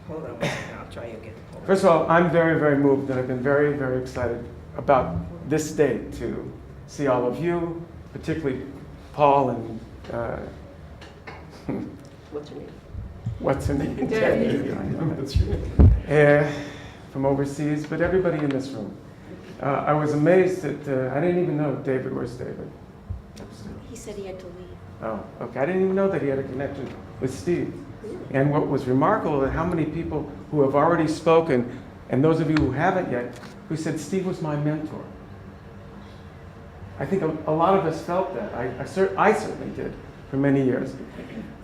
Hold on one second, I'll try again. First of all, I'm very, very moved, and I've been very, very excited about this day to see all of you, particularly Paul and What's your name? what's her name? Debbie. I know, that's from overseas, but everybody in this room. I was amazed that I didn't even know David. Where's David? He said he had to leave. Oh, okay. I didn't even know that he had a connection with Steve. And what was remarkable is how many people who have already spoken, and those of you who haven't yet, who said Steve was my mentor. I think a lot of us felt that. I certainly did for many years.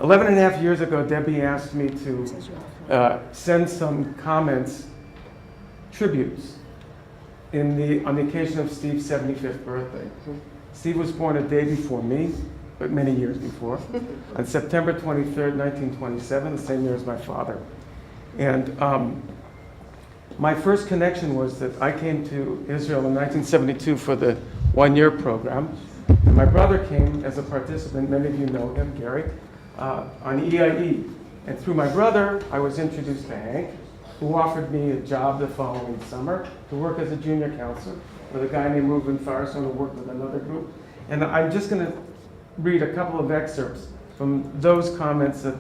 11 and a half years ago, Debbie asked me to send some comments, tributes, on the occasion of Steve's 75th birthday. Steve was born a day before me, but many years before, on September 23rd, 1927, the same year as my father. And my first connection was that I came to Israel in 1972 for the one-year program. And my brother came as a participant, many of you know him, Gary, on EIE. And through my brother, I was introduced to Hank, who offered me a job the following summer to work as a junior counselor with a guy named Reuben Firestone who worked with another group. And I'm just going to read a couple of excerpts from those comments that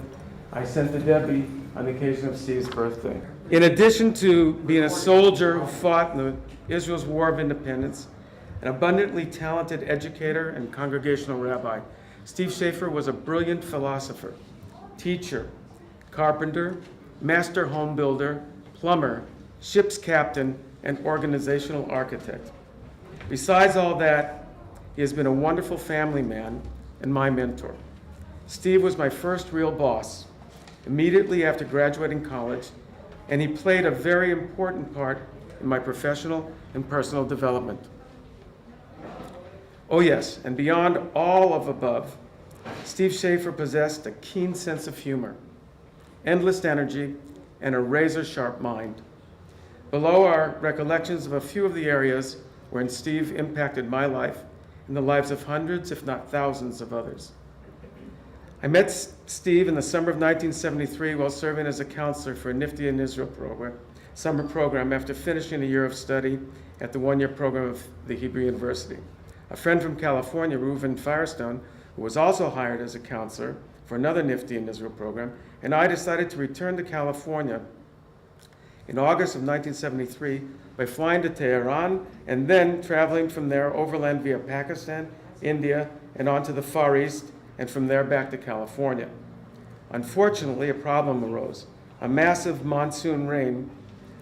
I sent to Debbie on the occasion of Steve's birthday. In addition to being a soldier who fought in Israel's War of Independence, an abundantly talented educator and congregational rabbi, Steve Schafer was a brilliant philosopher, teacher, carpenter, master home builder, plumber, ship's captain, and organizational architect. Besides all that, he has been a wonderful family man and my mentor. Steve was my first real boss immediately after graduating college, and he played a very important part in my professional and personal development. Oh yes, and beyond all of above, Steve Schafer possessed a keen sense of humor, endless energy, and a razor-sharp mind. Below are recollections of a few of the areas wherein Steve impacted my life and the lives of hundreds, if not thousands, of others. I met Steve in the summer of 1973 while serving as a counselor for a Nifty in Israel summer program after finishing a year of study at the one-year program of the Hebrew University. A friend from California, Reuben Firestone, who was also hired as a counselor for another Nifty in Israel program, and I decided to return to California in August of 1973 by flying to Tehran and then traveling from there overland via Pakistan, India, and on to the Far East, and from there back to California. Unfortunately, a problem arose. A massive monsoon rain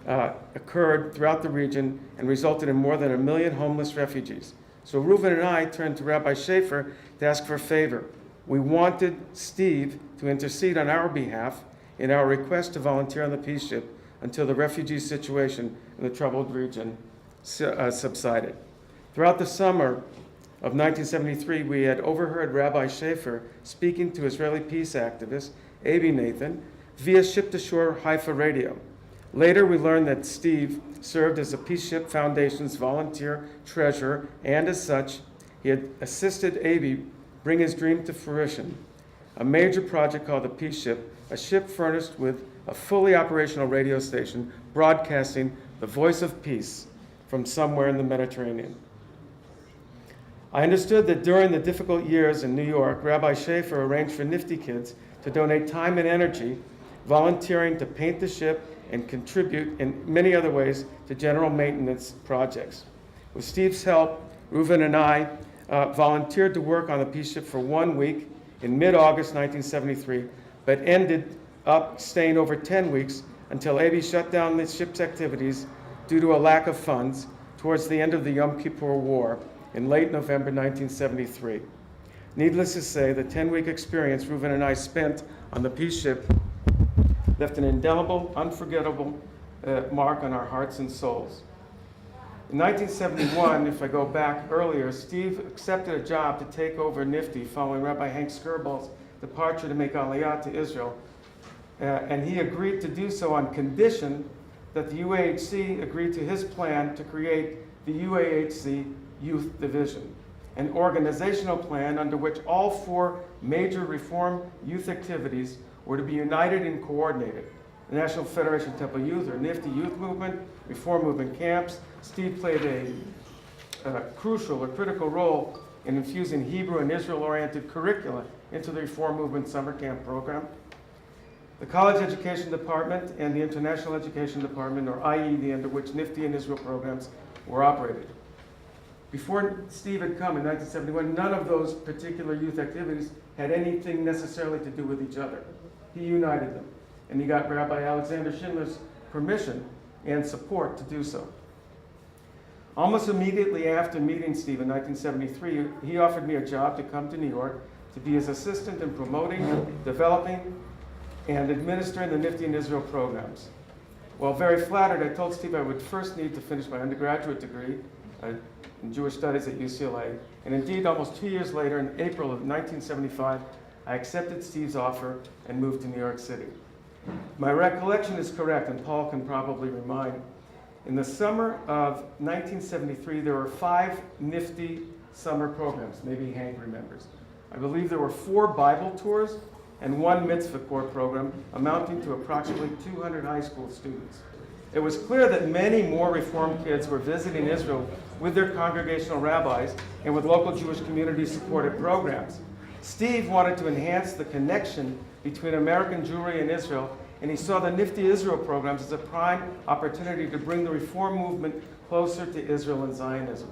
occurred throughout the region and resulted in more than 1 million homeless refugees. So Reuben and I turned to Rabbi Schafer to ask for a favor. We wanted Steve to intercede on our behalf in our request to volunteer on the peace ship until the refugee situation in the troubled region subsided. Throughout the summer of 1973, we had overheard Rabbi Schafer speaking to Israeli peace activist Abi Nathan via Ship-to-Shore Haifa radio. Later, we learned that Steve served as a Peace Ship Foundation's volunteer treasurer, and as such, he had assisted Abi bring his dream to fruition, a major project called the Peace Ship, a ship furnished with a fully operational radio station broadcasting the voice of peace from somewhere in the Mediterranean. I understood that during the difficult years in New York, Rabbi Schafer arranged for Nifty kids to donate time and energy, volunteering to paint the ship and contribute in many other ways to general maintenance projects. With Steve's help, Reuben and I volunteered to work on the peace ship for 1 week in mid-August 1973, but ended up staying over 10 weeks until Abi shut down the ship's activities due to a lack of funds towards the end of the Yom Kippur War in late November 1973. Needless to say, the 10-week experience Reuben and I spent on the peace ship left an indelible, unforgettable mark on our hearts and souls. In 1971, if I go back earlier, Steve accepted a job to take over Nifty following Rabbi Hank Skirball's departure to make Aliyah to Israel, and he agreed to do so on condition that the UAHC agreed to his plan to create the UAHC Youth Division, an organizational plan under which all 4 major reform youth activities were to be united and coordinated. the National Federation of Temple Youth, or NIFTY Youth Movement, Reform Movement camps. Steve played a crucial or critical role in infusing Hebrew and Israel-oriented curricula into the Reform Movement summer camp program. The College Education Department and the International Education Department, or IED, under which NIFTY and Israel programs were operated. Before Steve had come in 1971, none of those particular youth activities had anything necessarily to do with each other. He united them, and he got Rabbi Alexander Schindler's permission and support to do so. Almost immediately after meeting Steve in 1973, he offered me a job to come to New York to be his assistant in promoting, developing, and administering the NIFTY and Israel programs. While very flattered, I told Steve I would first need to finish my undergraduate degree in Jewish Studies at UCLA. And indeed, almost 2 years later, in April of 1975, I accepted Steve's offer and moved to New York City. My recollection is correct, and Paul can probably remind. In the summer of 1973, there were 5 NIFTY summer programs. Maybe Hank remembers. I believe there were 4 Bible tours and 1 mitzvah corps program, amounting to approximately 200 high school students. It was clear that many more Reform kids were visiting Israel with their congregational rabbis and with local Jewish community-supported programs. Steve wanted to enhance the connection between American Jewry and Israel, and he saw the NIFTY Israel programs as a prime opportunity to bring the Reform movement closer to Israel and Zionism.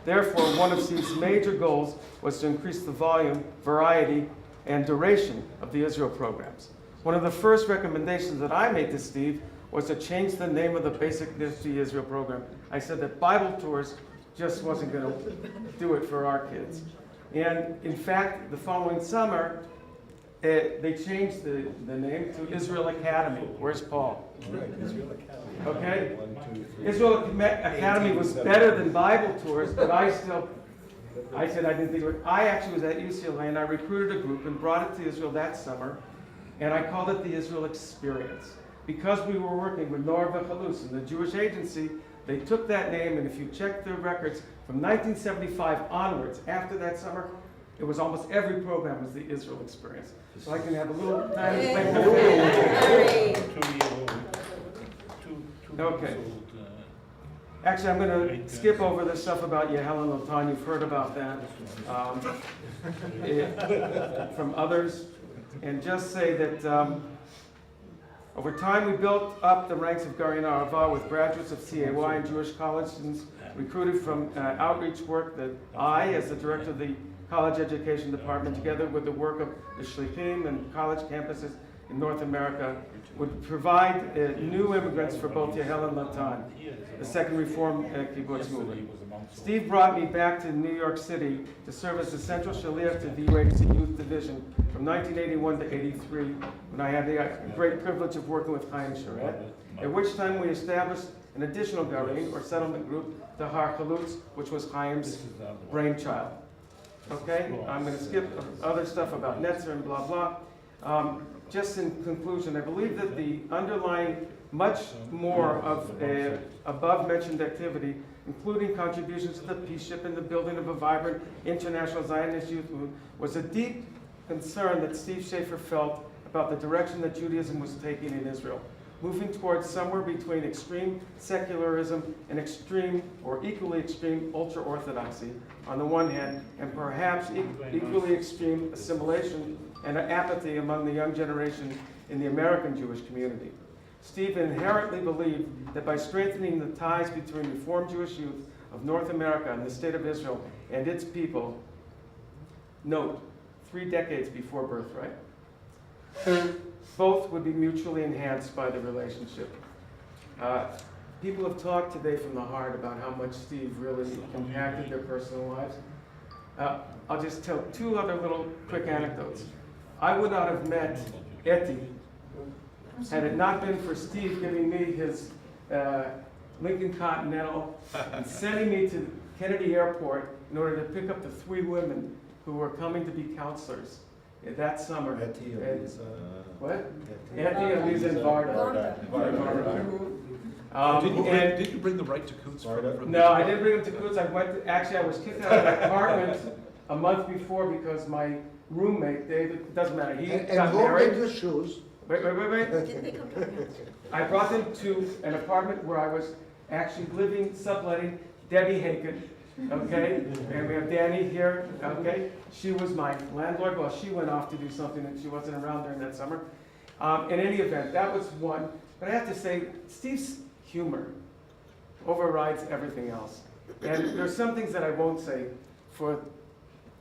Therefore, one of Steve's major goals was to increase the volume, variety, and duration of the Israel programs. One of the first recommendations that I made to Steve was to change the name of the basic NIFTY Israel program. I said that Bible tours just wasn't going to do it for our kids. And in fact, the following summer, they changed the name to Israel Academy. Where's Paul? Right, Israel Academy. Okay? 1, 2, 3. Israel Academy was better than Bible tours, but I said I didn't think of it. I actually was at UCLA, and I recruited a group and brought it to Israel that summer, and I called it the Israel Experience. Because we were working with Nor V'Chalus and the Jewish Agency, they took that name, and if you check their records, from 1975 onwards, after that summer, it was almost every program was the Israel Experience. So I can have a little time to explain Hooray. 2-year-old. Okay. Actually, I'm going to skip over this stuff about Yehalel Lotan. You've heard about that from others. And just say that over time we built up the ranks of Garin Arava with graduates of CAY and Jewish college students recruited from outreach work that I, as the director of the College Education Department, together with the work of the Shlichim and college campuses in North America, would provide new immigrants for both Yehalel and Lotan, the second Reform kibbutz movement. Steve brought me back to New York City to serve as the central shaliach to the UAC Youth Division from 1981 to 83, when I had the great privilege of working with Chaim Sharet, at which time we established an additional garin, or settlement group, the Har Chalutz, which was Chaim's brainchild. Okay, I'm going to skip other stuff about Netzer and blah, blah. Just in conclusion, I believe that the underlying much more of above-mentioned activity, including contributions to the peace ship and the building of a vibrant international Zionist youth movement, was a deep concern that Steve Schafer felt about the direction that Judaism was taking in Israel, moving towards somewhere between extreme secularism and extreme or equally extreme ultra-Orthodoxy on the one hand, and perhaps equally extreme assimilation and apathy among the young generation in the American Jewish community. Steve inherently believed that by strengthening the ties between Reformed Jewish youth of North America and the state of Israel and its people, note, 3 decades before birthright, both would be mutually enhanced by the relationship. People have talked today from the heart about how much Steve really impacted their personal lives. I'll just tell 2 other little quick anecdotes. I would not have met Eti had it not been for Steve giving me his Lincoln Continental and sending me to Kennedy Airport in order to pick up the 3 women who were coming to be counselors that summer. Eti, What? Eti, Elisa, and Varda. Did you bring the right to Coots from No, I didn't bring them to Coots. Actually, I was kicked out of my apartment a month before because my roommate, David, it doesn't matter, he And got who made married. the shoes? Wait. Didn't they come to our house? I brought them to an apartment where I was actually living, subletting, Debbie Haken, okay? And we have Danny here, okay? She was my landlord. Well, she went off to do something and she wasn't around during that summer. In any event, that was one. But I have to say, Steve's humor overrides everything else. And there's some things that I won't say for,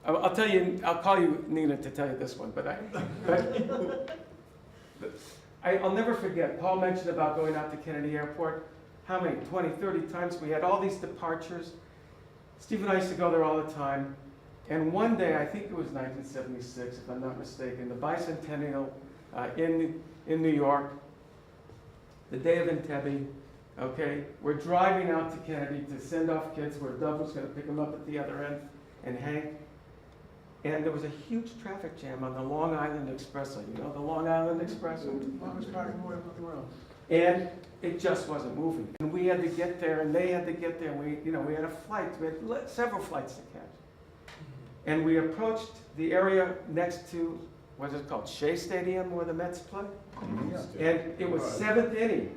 I'll tell you, I'll call you Nina to tell you this one, I'll never forget, Paul mentioned about going out to Kennedy Airport. How many, 20, 30 times? We had all these departures. Steve and I used to go there all the time. And one day, I think it was 1976, if I'm not mistaken, the bicentennial in New York, the day of Entebbe, okay? We're driving out to Kennedy to send off kids where Dove was going to pick them up at the other end, and Hank. And there was a huge traffic jam on the Long Island Expressway. You know the Long Island Expressway? Longest driving way in the world. And it just wasn't moving. And we had to get there, and they had to get there. We had a flight. We had several flights to catch. And we approached the area next to, what is it called, Shea Stadium, where the Mets play? And it was seventh inning.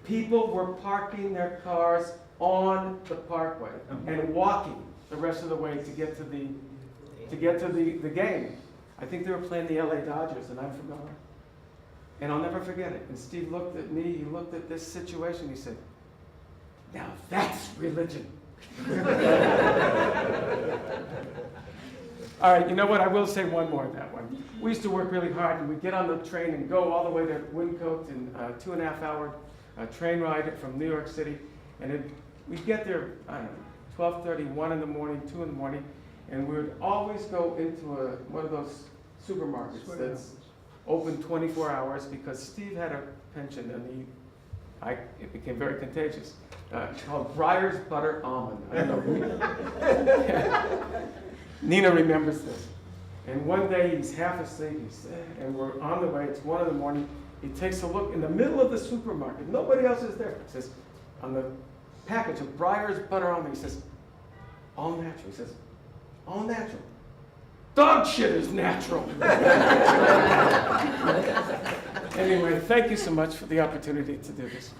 People were parking their cars on the parkway and walking the rest of the way to get to the game. I think they were playing the LA Dodgers, and I'm from LA. And I'll never forget it. And Steve looked at me, he looked at this situation, he said, "Now that's religion." All right, you know what? I will say one more on that one. We used to work really hard, and we'd get on the train and go all the way to Wyncote in a 2.5-hour train ride from New York City. And we'd get there, I don't know, 12:30, 1 in the morning, 2 in the morning, and we would always go into one of those supermarkets that's open 24 hours because Steve had a penchant, and it became very contagious, called Breyer's Butter Almond. I don't know. Nina remembers this. And one day he's half asleep, and we're on the way, it's 1 in the morning. He takes a look in the middle of the supermarket. Nobody else is there. He says, on the package of Breyer's Butter Almond, he says, "All natural." He says, "All natural." Dog shit is natural. Anyway, thank you so much for the opportunity to do this.